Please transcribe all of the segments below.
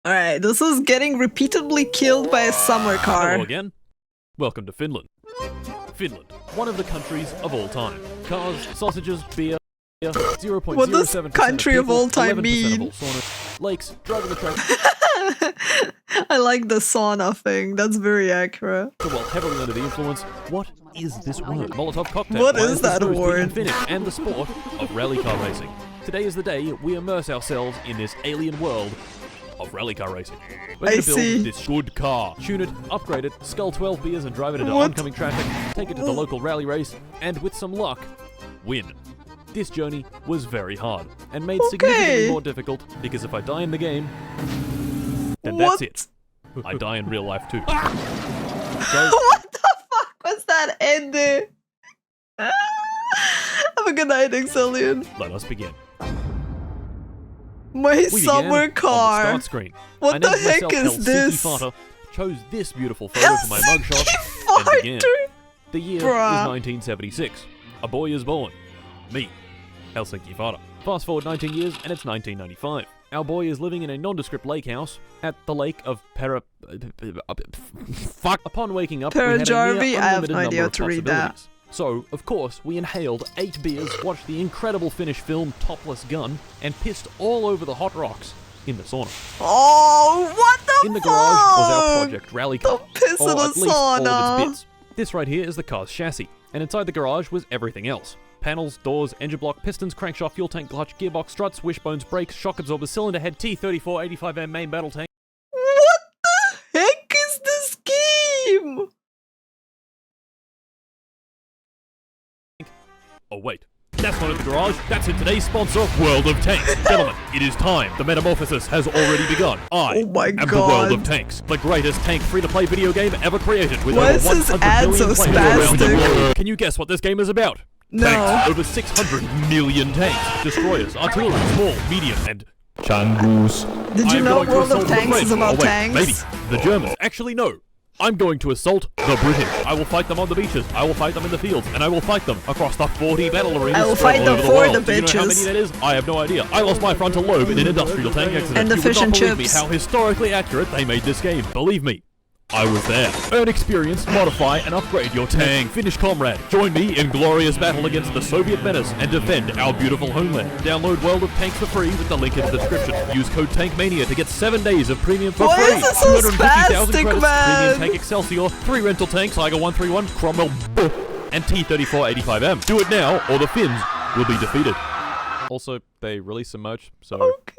Alright, this is getting repeatedly killed by a summer car. Hello again. Welcome to Finland. Finland, one of the countries of all time. Cars, sausages, beer, 0.07% What does country of all time mean? Saunas, lakes, driving the track. I like the sauna thing, that's very accurate. While heavily under the influence, what is this word? Molotov cocktail. What is that word? Finish and the sport of rally car racing. Today is the day we immerse ourselves in this alien world of rally car racing. We're going to build this good car, tune it, upgrade it, scull 12 beers and drive it into oncoming traffic, take it to the local rally race, and with some luck, win. This journey was very hard, and made significantly more difficult, because if I die in the game, then that's it. I die in real life too. So, what the fuck was that ending? Have a good night, Exilian. Let us begin. My summer car. On the start screen. What the heck is this? Fata, chose this beautiful photo for my mugshot, and began. The year is 1976. A boy is born. Me, Helsinki Fata. Fast forward 19 years, and it's 1995. Our boy is living in a nondescript lake house at the lake of fuck. Upon waking up, we had a near unlimited number of possibilities. So, of course, we inhaled 8 beers, watched the incredible Finnish film Topless Gun, and pissed all over the hot rocks in the sauna. Oh, what the fuck? In the garage was our project rally car, piss or in at a least all sauna. of its bits. This right here is the car's chassis, and inside the garage was everything else. Panels, doors, engine block, pistons, crankshaft, fuel tank, clutch, gearbox, struts, wishbones, brakes, shock absorbers, cylinder head, T-34 85M main battle tank. What the heck is this game? Oh wait, that's not in the garage, that's in today's sponsor, World of Tanks. Gentlemen, it is time. The metamorphosis has already begun. I am the World of Tanks, the greatest tank free-to-play video game ever created with over 100 million players around the world. Can you guess what this game is about? No. Tanks, over 600 million tanks, destroyers, artillery, small, medium, and Changus. Did you know World of Tanks is about tanks? Maybe. The Germans. Actually, no. I'm going to assault the British. I will fight them on the beaches. I will fight them in the fields. And I will fight them across the 40 battle arenas. I will fight them for the bitches. Do you know how many that is? I have no idea. I lost my frontal lobe in an industrial tank accident. And the fish and chips. You would not believe me how historically accurate they made this game. Believe me. I was there. Earn experience, modify, and upgrade your tank. Finnish comrade, join me in glorious battle against the Soviet menace and defend our beautiful homeland. Download World of Tanks for free with the link in the description. Use code TANKMANIA to get 7 days of premium for free. Why is this so 250,000 spastic, credits, man? premium tank Excelsior, 3 rental tanks, Tiger 131, Cromwell, and T-34 85M. Do it now, or the Finns will be defeated. Also, they release some merch, so go check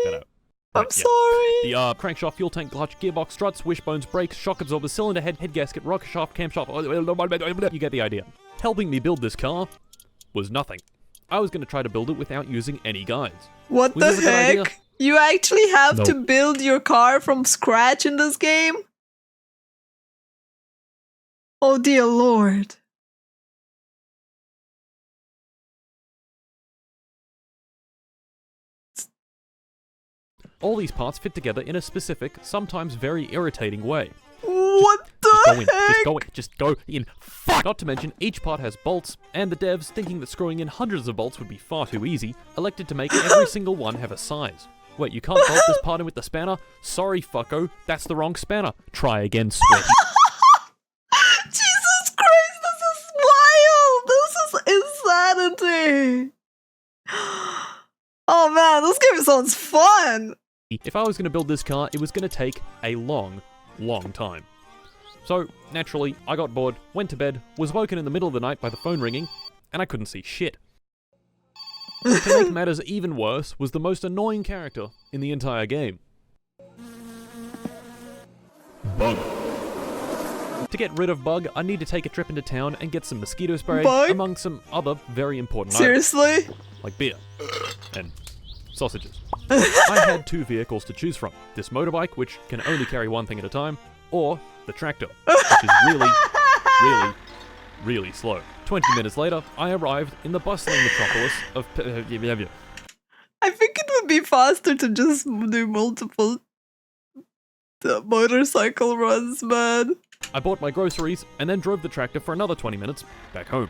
that out. I'm sorry. The crankshaft, fuel tank, clutch, gearbox, struts, wishbones, brakes, shock absorbers, cylinder head, head gasket, rocker shaft, camshaft. You get the idea. Helping me build this car was nothing. I was going to try to build it without using any guides. What the heck? You actually have to build your car from scratch in this game? Oh dear Lord. All these parts fit together in a specific, sometimes very irritating way. What the heck? Just go in. Fuck! Not to mention, each part has bolts, and the devs, thinking that screwing in hundreds of bolts would be far too easy, elected to make every single one have a size. Wait, you can't bolt this part in with the spanner? Sorry, fucko, that's the wrong spanner. Try again, sweaty. Jesus Christ, this is wild! This is insanity! Oh man, this game sounds fun! If I was going to build this car, it was going to take a long time. So, naturally, I got bored, went to bed, was woken in the middle of the night by the phone ringing, and I couldn't see shit. To make matters even worse was the most annoying character in the entire game. Bug. To get rid of Bug, I need to take a trip into town and get some mosquito spray, among some other very important items. Like beer. And sausages. I had 2 vehicles to choose from. This motorbike, which can only carry one thing at a time, or the tractor, which is really slow. 20 minutes later, I arrived in the bustling metropolis of I think it would be faster to just do multiple motorcycle runs, man. I bought my groceries and then drove the tractor for another 20 minutes back home.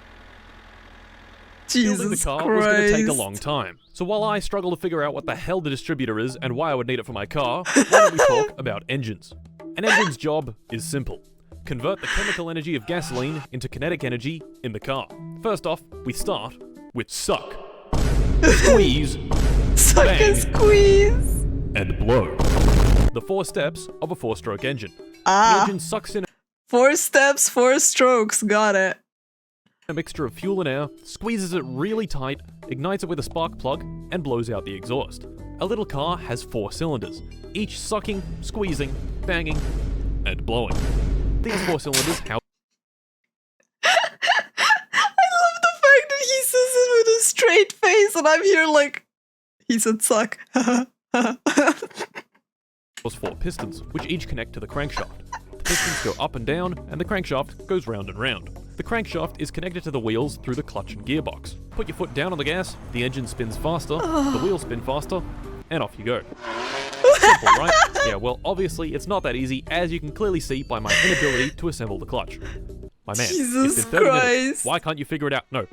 Building the car was going to take a long time. So while I struggle to figure out what the hell the distributor is and why I would need it for my car, why don't we talk about engines? An engine's job is simple. Convert the chemical energy of gasoline into kinetic energy in the car. First off, we start with suck, squeeze, Suck bang, and squeeze. and blow. The 4 steps of a 4-stroke engine. The Ah, engine sucks in 4 steps, 4 strokes. Got it. a mixture of fuel and air, squeezes it really tight, ignites it with a spark plug, and blows out the exhaust. A little car has 4 cylinders, each sucking, squeezing, banging, and blowing. These 4 cylinders house I love the fact that he says it with a straight face, and I'm here like, he said suck. 4 pistons, which each connect to the crankshaft. The pistons go up and down, and the crankshaft goes round and round. The crankshaft is connected to the wheels through the clutch and gearbox. Put your foot down on the gas, the engine spins faster, the wheels spin faster, and off you go. Simple, right? Yeah, well, obviously it's not that easy, as you can clearly see by my inability to assemble the clutch. My man, Jesus it's been 30 minutes. Christ. Why can't you figure it out? No,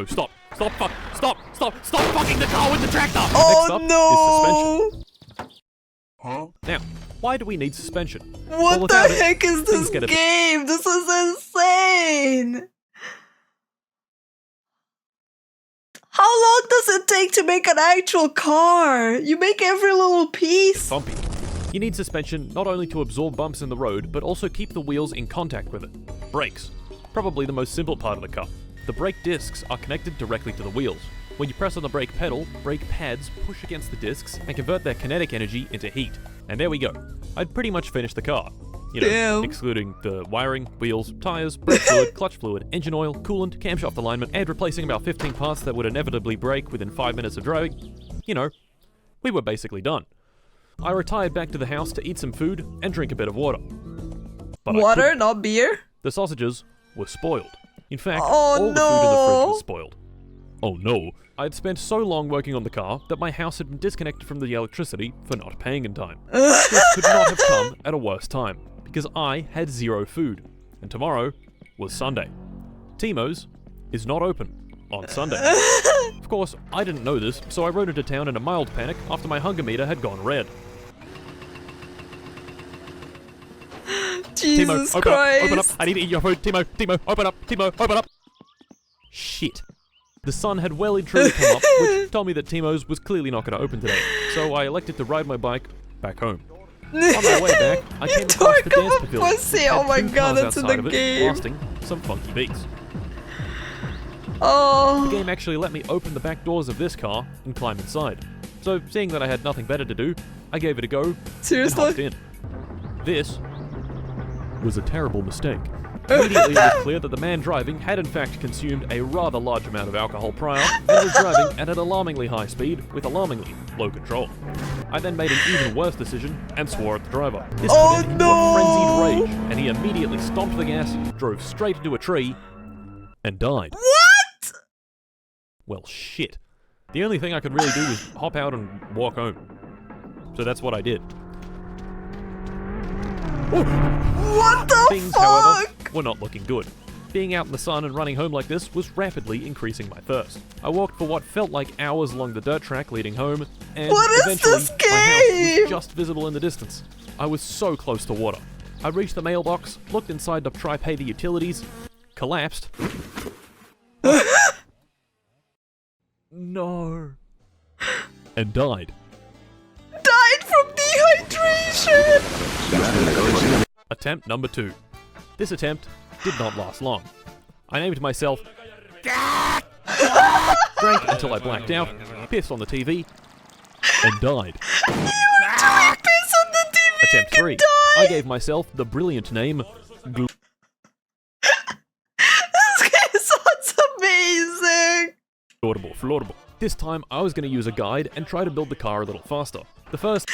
stop fucking the car with the tractor! Oh Next up no! is suspension. Now, why do we need suspension? What Well, the without it, heck is this things get a bit- game? This is insane! How long does it take to make an actual car? You make every little piece. Bumpy. You need suspension not only to absorb bumps in the road, but also keep the wheels in contact with it. Brakes. Probably the most simple part of the car. The brake discs are connected directly to the wheels. When you press on the brake pedal, brake pads push against the discs and convert their kinetic energy into heat. And there we go. I'd pretty much finished the car. You know, Damn. excluding the wiring, wheels, tires, brake fluid, clutch fluid, engine oil, coolant, camshaft alignment, and replacing about 15 parts that would inevitably break within 5 minutes of driving. You know, we were basically done. I retired back to the house to eat some food and drink a bit of water. But Water, not beer? the sausages were spoiled. In fact, Oh, all the food in the no. fridge was spoiled. Oh no. I'd spent so long working on the car that my house had been disconnected from the electricity for not paying in time. This could not have come at a worse time, because I had 0 food, and tomorrow was Sunday. Timo's is not open on Sunday. Of course, I didn't know this, so I rode into town in a mild panic after my hunger meter had gone red. Jesus Timo, Christ. open up, I need to eat your food. Timo, open up, open up. Shit. The sun had well and truly come up, which told me that Timo's was clearly not going to open today, so I elected to ride my bike back home. On my way back, I came across dork the dance of a pavilion. pussy. Had Oh my 2 God, cars that's in outside the of it, game. blasting some funky beats. Oh. The game actually let me open the back doors of this car and climb inside. So, seeing that I had nothing better to do, I gave it a go and hopped Seriously? in. This was a terrible mistake. Immediately it was clear that the man driving had in fact consumed a rather large amount of alcohol prior and was driving at an alarmingly high speed with alarmingly low control. I then made an even worse decision and swore at the driver. This Oh, put him into no. a frenzied rage, and he immediately stomped the gas, drove straight into a tree, and died. What? Well, shit. The only thing I could really do was hop out and walk home. So that's what I did. What the Things, fuck? however, were not looking good. Being out in the sun and running home like this was rapidly increasing my thirst. I walked for what felt like hours along the dirt track leading home, and What is eventually this my house game? was just visible in the distance. I was so close to water. I reached the mailbox, looked inside to try pay the utilities, collapsed. No. And died. Died from dehydration. Attempt number 2. This attempt did not last long. I named myself drank until I blacked out, pissed on the TV, and died. You actually piss on the TV. Attempt 3. I gave myself the brilliant name Glue. This game sounds amazing. Floatable. This time I was going to use a guide and try to build the car a little faster. The first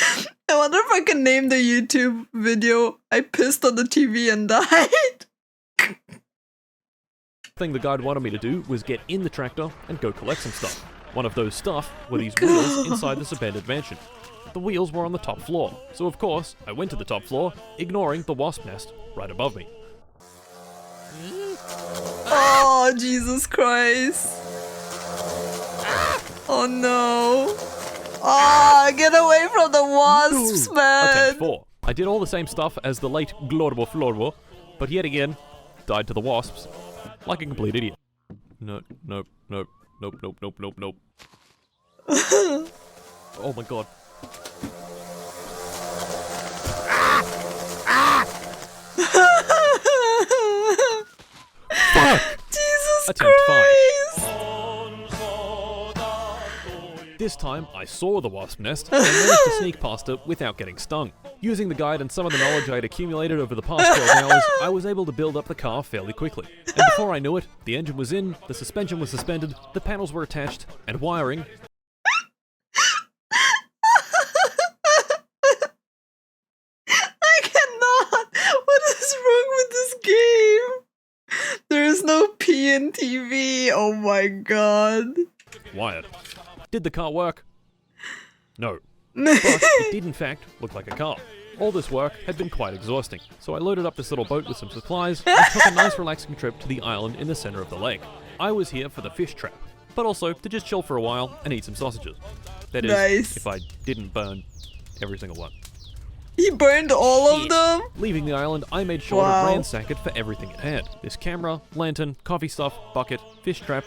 I wonder if I can name the YouTube video I pissed on the TV and died. thing the guide wanted me to do was get in the tractor and go collect some stuff. One of those stuff were these wheels inside this abandoned mansion. The wheels were on the top floor, so of course I went to the top floor, ignoring the wasp nest right above me. Oh, Jesus Christ. Oh no. Ah, get away from the wasps, man. Attempt 4. I did all the same stuff as the late Glorbo Florbo, but yet again, died to the wasps like a complete idiot. Nope. Oh my god. Fuck! Jesus Attempt 5. Christ! This time, I saw the wasp nest and managed to sneak past it without getting stung. Using the guide and some of the knowledge I had accumulated over the past 12 hours, I was able to build up the car fairly quickly. And before I knew it, the engine was in, the suspension was suspended, the panels were attached, and wiring... I cannot! What is wrong with this game? There is no P in TV. Oh my god. wired. Did the car work? No. But it did in fact look like a car. All this work had been quite exhausting, so I loaded up this little boat with some supplies and took a nice relaxing trip to the island in the center of the lake. I was here for the fish trap, but also to just chill for a while and eat some sausages. That is, Nice. if I didn't burn every single one. He burned all of them? Leaving the island, I made sure Wow. to ransack it for everything it had. This camera, lantern, coffee stuff, bucket, fish trap,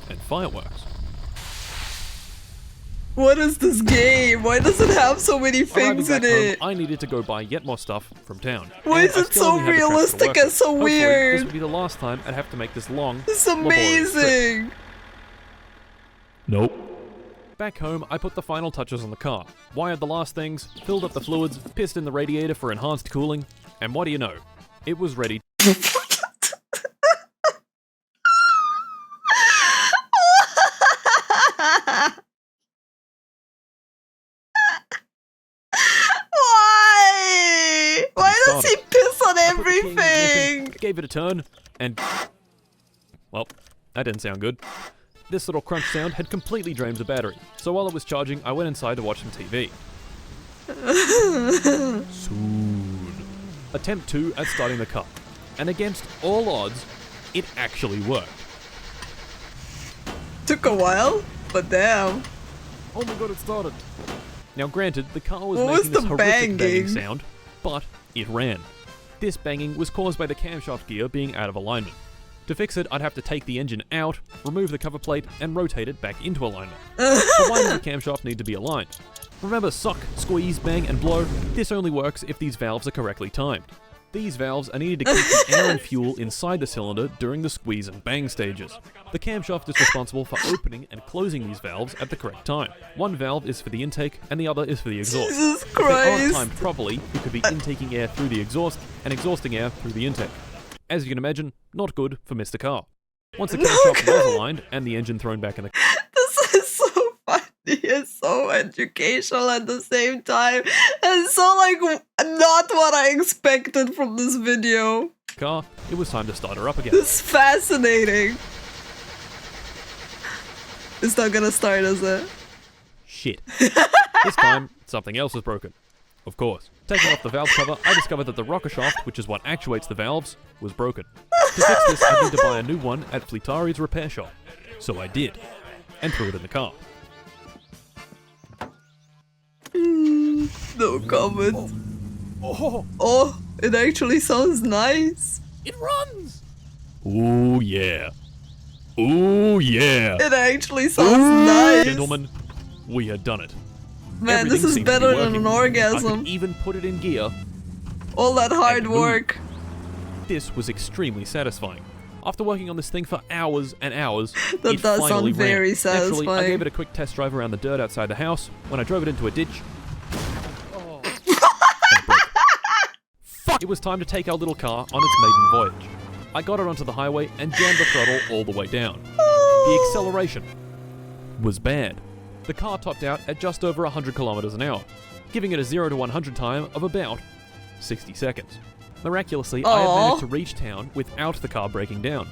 and fireworks. What is this game? Why does it have so many Arriving things back in home, it? I needed to go buy yet more stuff from town. Why And is I it still so only had the tractor to realistic work and with. so Hopefully, weird? This will be the last time I'd have to make this long, It's laborious trip. amazing. Nope. Back home, I put the final touches on the car, wired the last things, filled up the fluids, pissed in the radiator for enhanced cooling, and what do you know? It was ready. Why? Why does he piss on I put the key in the ignition, everything? gave it a turn, and... well, that didn't sound good. This little crunch sound had completely drained the battery, so while it was charging, I went inside to watch some TV. Soon. Attempt 2 at starting the car. And against all odds, it actually worked. Took a while, but damn. Oh my god, it started. Now granted, the car was What was making this the horrific banging banging? sound, but it ran. This banging was caused by the camshaft gear being out of alignment. To fix it, I'd have to take the engine out, remove the cover plate, and rotate it back into alignment. But why does the camshaft need to be aligned? Remember suck, squeeze, bang, and blow? This only works if these valves are correctly timed. These valves are needed to keep the air and fuel inside the cylinder during the squeeze and bang stages. The camshaft is responsible for opening and closing these valves at the correct time. One valve is for the intake, and the other is for the exhaust. Jesus If they aren't Christ. timed properly, you could be intaking air through the exhaust and exhausting air through the intake. As you can imagine, not good for Mr. Car. Once the camshaft was aligned and the engine thrown back in the This is so funny and so educational at the same time. And so, like, not what I expected from this video. car, it was time to start her up again. This is fascinating. It's not gonna start, is it? Shit. This time, something else was broken. Of course. Taking off the valve cover, I discovered that the rocker shaft, which is what actuates the valves, was broken. To fix this, I need to buy a new one at Fleetari's repair shop. So I did, and threw it in the car. No comment. Oh, Oh, it actually sounds nice. it runs! Ooh yeah. Ooh yeah. It actually sounds nice. Gentlemen, we had done it. Man, this Everything is seemed to be better than an working. I orgasm. could even put it in gear. All that hard and move. work. This was extremely satisfying. After working on this thing for hours and hours, That it does finally sound very ran. Naturally, I satisfying. gave it a quick test drive around the dirt outside the house. When I drove it into a ditch, and it broke. Fuck! It was time to take our little car on its maiden voyage. I got it onto the highway and jammed the throttle all the way down. The acceleration was bad. The car topped out at just over 100 kilometers an hour, giving it a 0 to 100 time of about 60 seconds. Miraculously, I had Aw. managed to reach town without the car breaking down.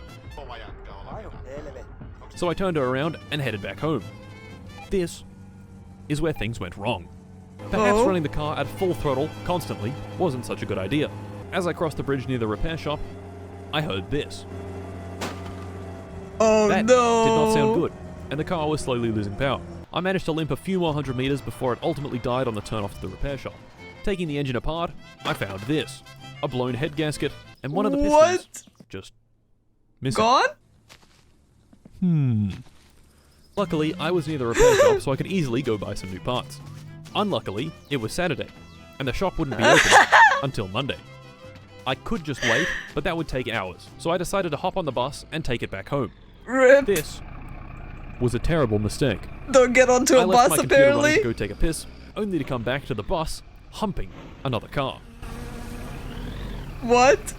So I turned her around and headed back home. This is where things went wrong. Perhaps Oh. running the car at full throttle constantly wasn't such a good idea. As I crossed the bridge near the repair shop, I heard this. Oh That no. did not sound good. and the car was slowly losing power. I managed to limp a few more 100 meters before it ultimately died on the turn off to the repair shop. Taking the engine apart, I found this. A blown head gasket, and one of the pistons just missing. Gone? Luckily, I was near the repair shop, so I could easily go buy some new parts. Unluckily, it was Saturday, and the shop wouldn't be open until Monday. I could just wait, but that would take hours, so I decided to hop on the bus and take it back home. Rip. This was a terrible mistake. Don't get onto a I left bus, my computer running apparently. to go take a piss, only to come back to the bus, humping another car. What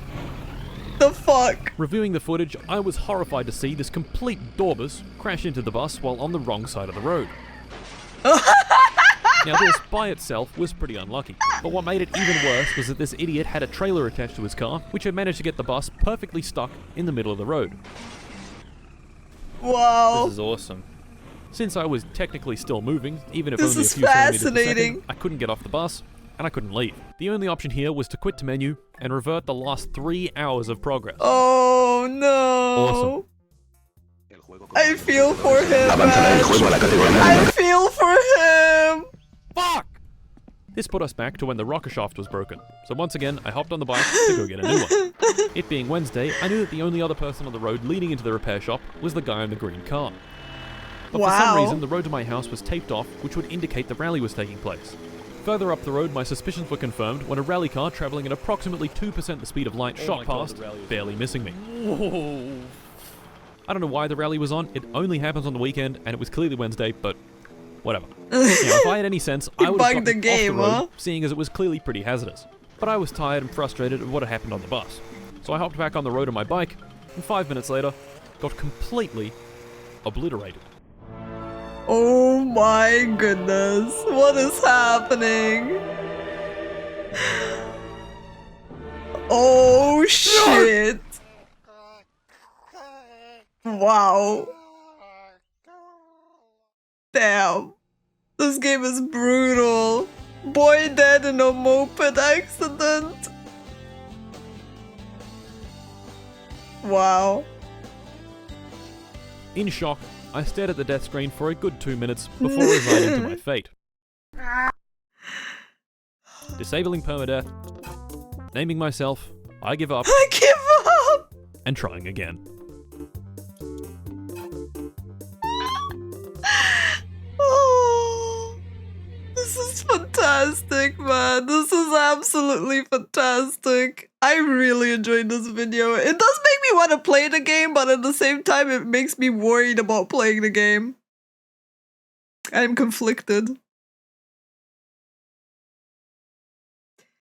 the fuck? Reviewing the footage, I was horrified to see this complete Dorbus crash into the bus while on the wrong side of the road. Now this, by itself, was pretty unlucky, but what made it even worse was that this idiot had a trailer attached to his car, which had managed to get the bus perfectly stuck in the middle of the road. Wow. This is awesome. Since I was technically still moving, even if This only a is few centimeters per fascinating. second, I couldn't get off the bus, and I couldn't leave. The only option here was to quit to menu and revert the last 3 hours of progress. Oh no. Awesome. I feel for him, man. I feel for him. Fuck! This put us back to when the rocker shaft was broken, so once again I hopped on the bike to go get a new one. It being Wednesday, I knew that the only other person on the road leading into the repair shop was the guy in the green car. But for some reason, the road to my house was taped off, which would indicate the rally was taking place. Further up the road, my suspicions were confirmed when a rally car travelling at approximately 2% the speed of light shot past, barely missing me. Whoa. I don't know why the rally was on, it only happens on the weekend, and it was clearly Wednesday, but whatever. If I had any sense, I would have bugged gotten the game, off the road, huh? seeing as it was clearly pretty hazardous. But I was tired and frustrated at what had happened on the bus. So I hopped back on the road on my bike, and 5 minutes later, got completely obliterated. Oh my goodness. What is happening? Oh shit. Wow. Damn. This game is brutal. Boy dead in a moped accident. Wow. In shock, I stared at the death screen for a good 2 minutes before resigning to my fate. Disabling permadeath, naming myself, I give up, I give up. and trying again. Oh, this is fantastic, man. This is absolutely fantastic. I really enjoyed this video. It does make me want to play the game, but at the same time, it makes me worried about playing the game. I'm conflicted.